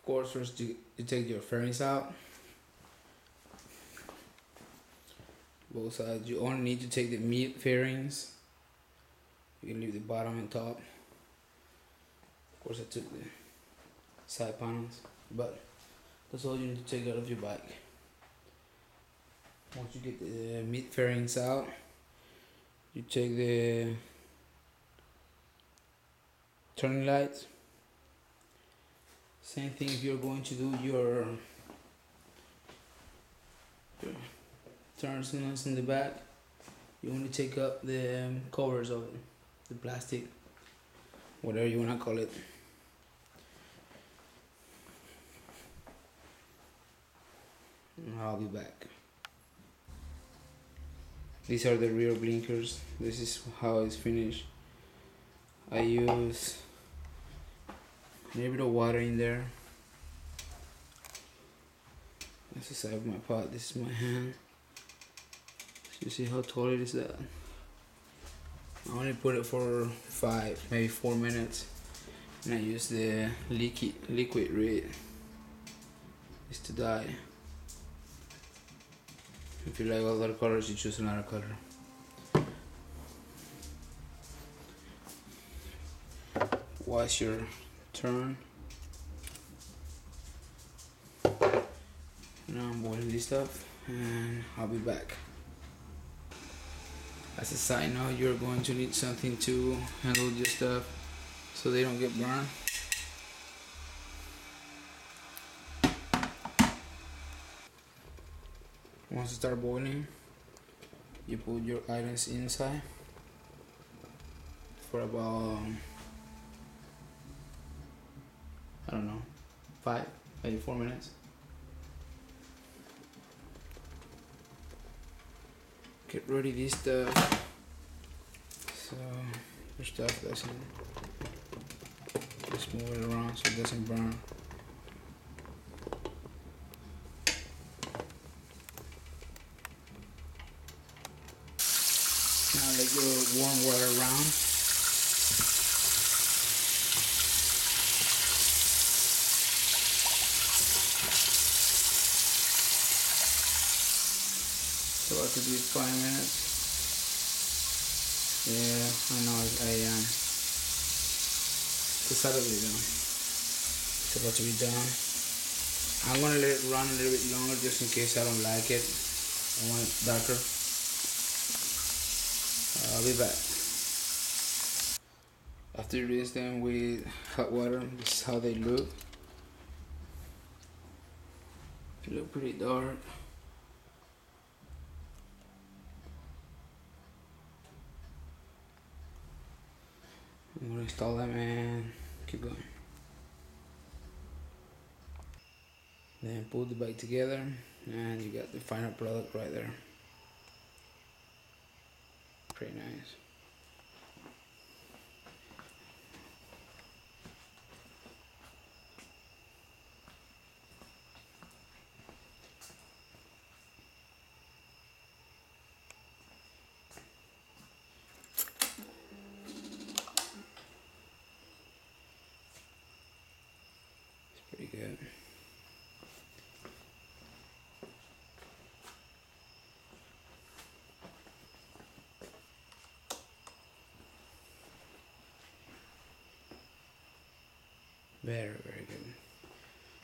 Of course, first you take your fairings out. Both sides. You only need to take the mid fairings. You can leave the bottom and top. Of course, I took the side panels, but that's all you need to take out of your bike. Once you get the mid fairings out, you take the turning lights. Same thing if you're going to do your turn signals in the back. You only take up the covers of it, the plastic, whatever you wanna call it. And I'll be back. These are the rear blinkers. This is how it's finished. I use a little bit of water in there. That's the side of my pot. This is my hand. So you see how tall it is that? I only put it for 5, maybe 4 minutes. And I use the liquid red. It's to dye. If you like other colors, you choose another color. Wash your turn. Now I'm boiling this stuff and I'll be back. As a side note, you're going to need something to handle your stuff so they don't get burned. Once it starts boiling, you put your items inside for about, I don't know, 5, maybe 4 minutes. Get ready this stuff so your stuff doesn't, just move it around so it doesn't burn. Now let your warm water around. So I could do 5 minutes. Yeah, I know I am. It's out of it now. It's about to be done. I'm gonna let it run a little bit longer just in case I don't like it. I want it darker. I'll be back. After you rinse them with hot water, this is how they look. They look pretty dark. I'm gonna install them and keep going. Then pull the bike together and you got the final product right there. Pretty nice. It's pretty good. Very, very good.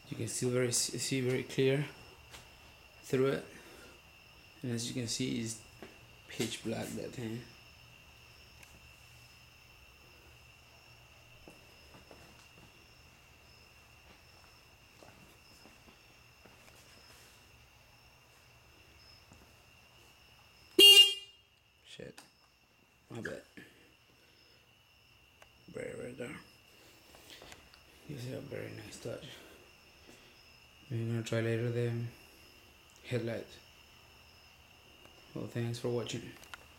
You can still see very clear through it, and as you can see, it's pitch black that thing. Shit, my bad. Very dark. You see a very nice touch. We're gonna try later the headlights. Well, thanks for watching.